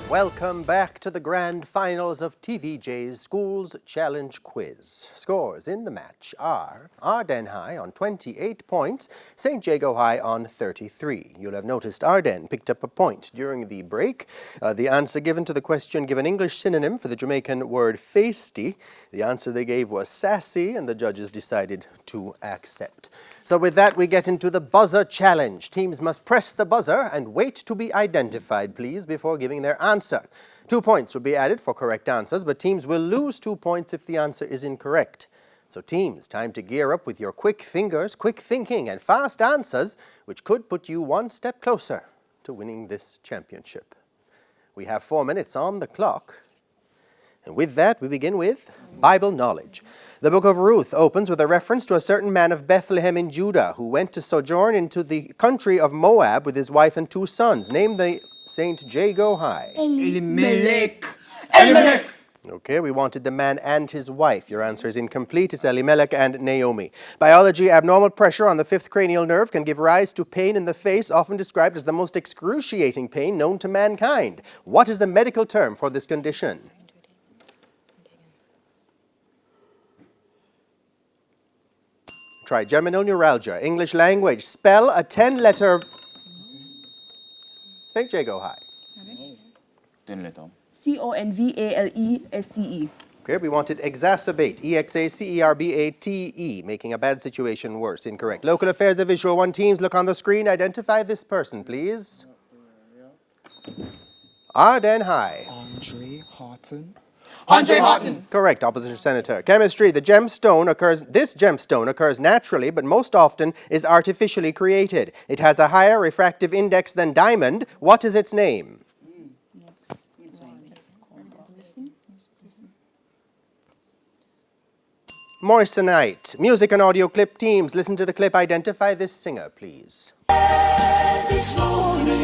Welcome back to the grand finals of TVJ's Schools Challenge Quiz. Scores in the match are Ardenne High on 28 points, St. Jago High on 33. You'll have noticed Ardenne picked up a point during the break. The answer given to the question, give an English synonym for the Jamaican word feisty. The answer they gave was sassy, and the judges decided to accept. So with that, we get into the buzzer challenge. Teams must press the buzzer and wait to be identified, please, before giving their answer. 2 points will be added for correct answers, but teams will lose 2 points if the answer is incorrect. So teams, time to gear up with your quick fingers, quick thinking, and fast answers, which could put you one step closer to winning this championship. We have 4 minutes on the clock. And with that, we begin with Bible knowledge. The book of Ruth opens with a reference to a certain man of Bethlehem in Judah who went to sojourn into the country of Moab with his wife and 2 sons. Name the St. Jago High. Elimelech. Elimelech. Okay, we wanted the man and his wife. Your answer is incomplete. It's Elimelech and Naomi. Biology, abnormal pressure on the 5th cranial nerve can give rise to pain in the face, often described as the most excruciating pain known to mankind. What is the medical term for this condition? Trigeminal neuralgia. English language. Spell a 10-letter... St. Jago High. 10-letter. Convalesce. Okay, we wanted exacerbate. Exacerbate, making a bad situation worse. Incorrect. Local affairs of Visual 1 teams. Look on the screen. Identify this person, please. Ardenne High. Andre Horton. Correct, opposition senator. Chemistry, this gemstone occurs naturally, but most often is artificially created. It has a higher refractive index than diamond. What is its name? Moissanite. Music and audio clip teams, listen to the clip. Identify this singer, please. This morning.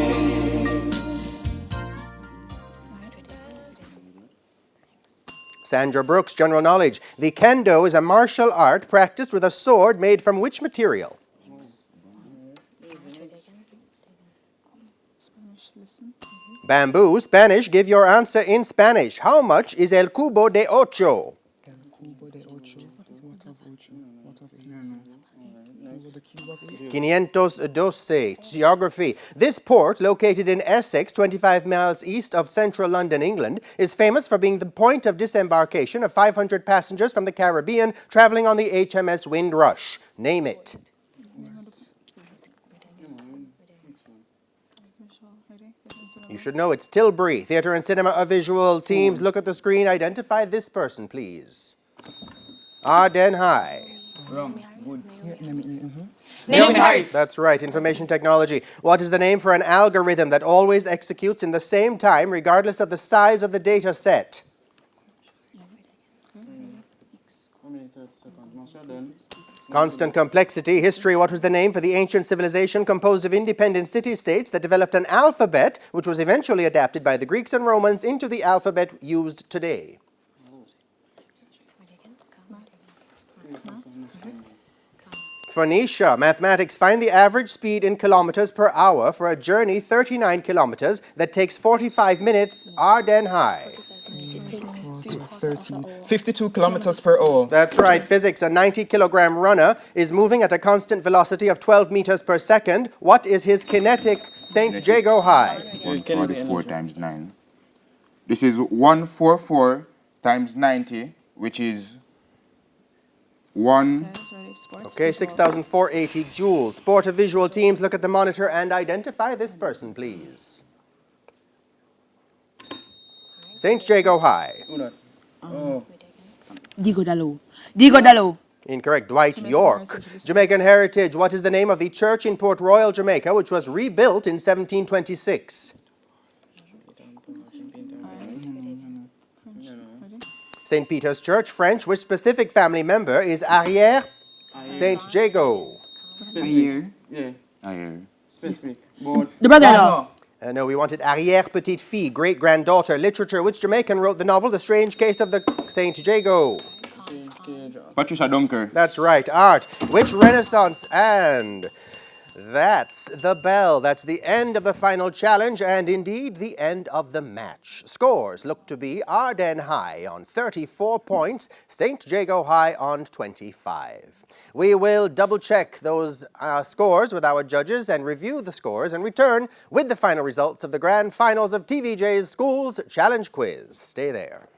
Sandra Brooks, general knowledge. The kendo is a martial art practiced with a sword made from which material? Bamboo, Spanish. Give your answer in Spanish. How much is el cubo de ocho? 512. Geography. This port, located in Essex, 25 miles east of central London, England, is famous for being the point of disembarkation of 500 passengers from the Caribbean traveling on the HMS Windrush. Name it. You should know it's Tilbury. Theatre and cinema of visual teams. Look at the screen. Identify this person, please. Ardenne High. Naomi Harris. That's right, information technology. What is the name for an algorithm that always executes in the same time regardless of the size of the data set? Constant complexity. History. What was the name for the ancient civilization composed of independent city-states that developed an alphabet which was eventually adapted by the Greeks and Romans into the alphabet used today? Phoenicia. Mathematics. Find the average speed in kilometers per hour for a journey 39 kilometers that takes 45 minutes. Ardenne High. 52 kilometers per hour. That's right. Physics. A 90-kilogram runner is moving at a constant velocity of 12 meters per second. What is his kinetic? St. Jago High. 144 times 9. This is 144 times 90, which is 1... Okay, 6,480 joules. Sport of visual teams, look at the monitor and identify this person, please. St. Jago High. Digo Dalo. Incorrect. Dwight York. Jamaican heritage. What is the name of the church in Port Royal, Jamaica, which was rebuilt in 1726? St. Peter's Church. French. Which specific family member is arrière? St. Jago. Specific. Specific. The brother-in-law. No, we wanted arrière petite fille, great-granddaughter. Literature. Which Jamaican wrote the novel The Strange Case of the St. Jago? Patricia Dunker. That's right. Art. Which Renaissance and That's the bell. That's the end of the final challenge and indeed the end of the match. Scores look to be Ardenne High on 34 points, St. Jago High on 25. We will double-check those scores with our judges and review the scores and return with the final results of the grand finals of TVJ's Schools Challenge Quiz. Stay there.